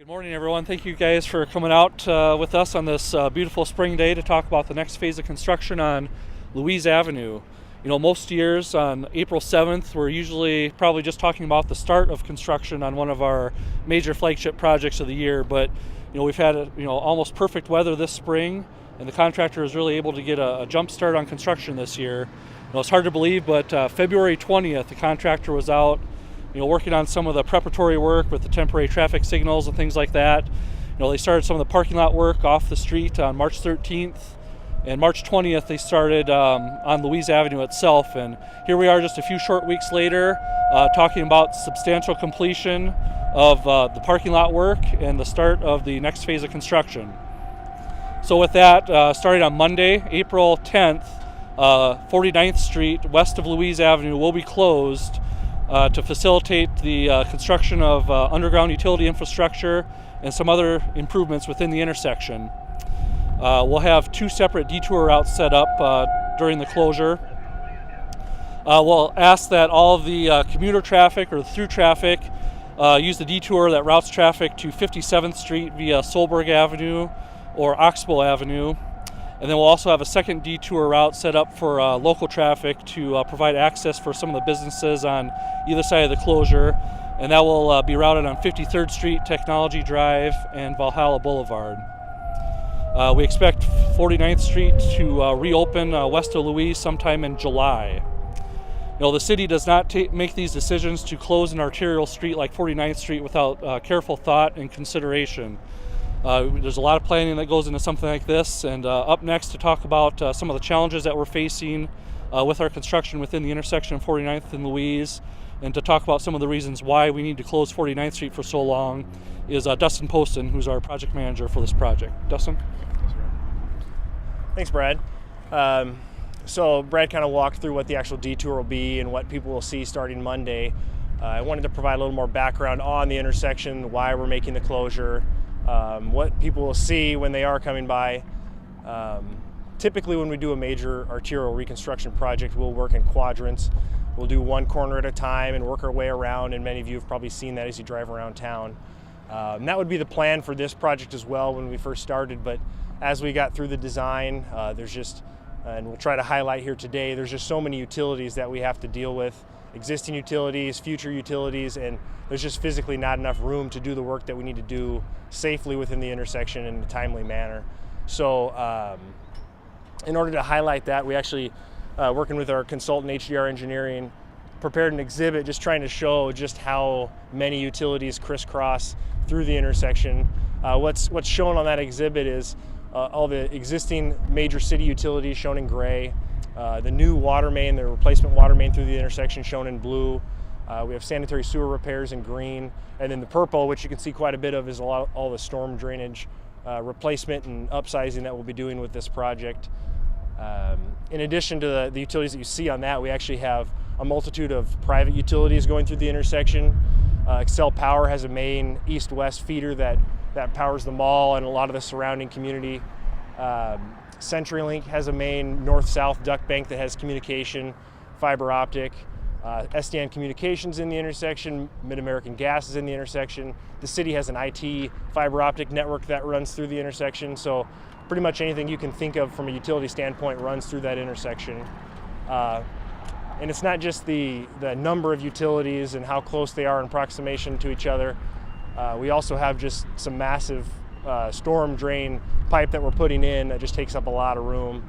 Good morning, everyone. Thank you guys for coming out with us on this beautiful spring day to talk about the next phase of construction on Louise Avenue. You know, most years on April 7th, we're usually probably just talking about the start of construction on one of our major flagship projects of the year, but you know, we've had almost perfect weather this spring, and the contractor is really able to get a jump start on construction this year. You know, it's hard to believe, but February 20th, the contractor was out working on some of the preparatory work with the temporary traffic signals and things like that. They started some of the parking lot work off the street on March 13th, and March 20th they started on Louise Avenue itself. And here we are just a few short weeks later talking about substantial completion of the parking lot work and the start of the next phase of construction. So with that, starting on Monday, April 10th, 49th Street west of Louise Avenue will be closed to facilitate the construction of underground utility infrastructure and some other improvements within the intersection. We'll have two separate detour routes set up during the closure. We'll ask that all of the commuter traffic or through traffic use the detour that routes traffic to 57th Street via Solberg Avenue or Oxbow Avenue. And then we'll also have a second detour route set up for local traffic to provide access for some of the businesses on either side of the closure. And that will be routed on 53rd Street, Technology Drive, and Valhalla Boulevard. We expect 49th Street to reopen west of Louise sometime in July. The city does not make these decisions to close an arterial street like 49th Street without careful thought and consideration. There's a lot of planning that goes into something like this, and up next to talk about some of the challenges that we're facing with our construction within the intersection of 49th and Louise, and to talk about some of the reasons why we need to close 49th Street for so long is Dustin Poston, who's our project manager for this project. Dustin? Thanks, Brad. So Brad kind of walked through what the actual detour will be and what people will see starting Monday. I wanted to provide a little more background on the intersection, why we're making the closure, what people will see when they are coming by. Typically when we do a major arterial reconstruction project, we'll work in quadrants. We'll do one corner at a time and work our way around, and many of you have probably seen that as you drive around town. And that would be the plan for this project as well when we first started, but as we got through the design, there's just, and we'll try to highlight here today, there's just so many utilities that we have to deal with. Existing utilities, future utilities, and there's just physically not enough room to do the work that we need to do safely within the intersection in a timely manner. So in order to highlight that, we actually, working with our consultant HDR Engineering, prepared an exhibit just trying to show just how many utilities crisscross through the intersection. What's shown on that exhibit is all the existing major city utilities shown in gray, the new water main, the replacement water main through the intersection shown in blue. We have sanitary sewer repairs in green, and then the purple, which you can see quite a bit of, is all the storm drainage replacement and upsizing that we'll be doing with this project. In addition to the utilities that you see on that, we actually have a multitude of private utilities going through the intersection. Excel Power has a main east-west feeder that powers the mall and a lot of the surrounding community. CenturyLink has a main north-south duct bank that has communication, fiber optic. SDN Communications in the intersection, Mid-American Gas is in the intersection. The city has an IT fiber optic network that runs through the intersection, so pretty much anything you can think of from a utility standpoint runs through that intersection. And it's not just the number of utilities and how close they are in proximation to each other. We also have just some massive storm drain pipe that we're putting in that just takes up a lot of room.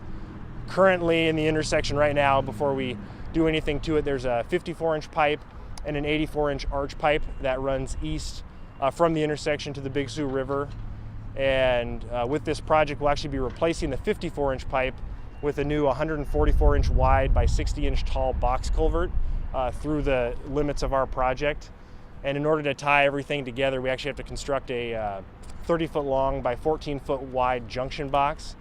Currently in the intersection right now, before we do anything to it, there's a 54-inch pipe and an 84-inch arch pipe that runs east from the intersection to the Big Sioux River. And with this project, we'll actually be replacing the 54-inch pipe with a new 144-inch wide by 60-inch tall box culvert through the limits of our project. And in order to tie everything together, we actually have to construct a 30-foot long by 14-foot wide junction box.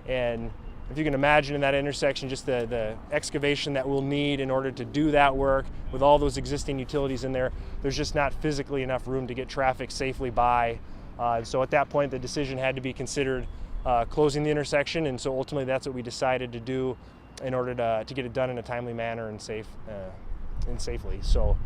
And if you can imagine in that intersection, just the excavation that we'll need in order to do that work with all those existing utilities in there, there's just not physically enough room to get traffic safely by. So at that point, the decision had to be considered closing the intersection, and so ultimately that's what we decided to do in order to get it done in a timely manner and safely. So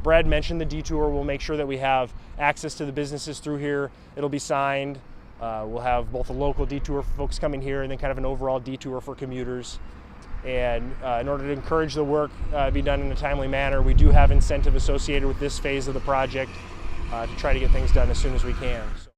Brad mentioned the detour. We'll make sure that we have access to the businesses through here. It'll be signed. We'll have both a local detour for folks coming here and then kind of an overall detour for commuters. And in order to encourage the work be done in a timely manner, we do have incentive associated with this phase of the project to try to get things done as soon as we can. So.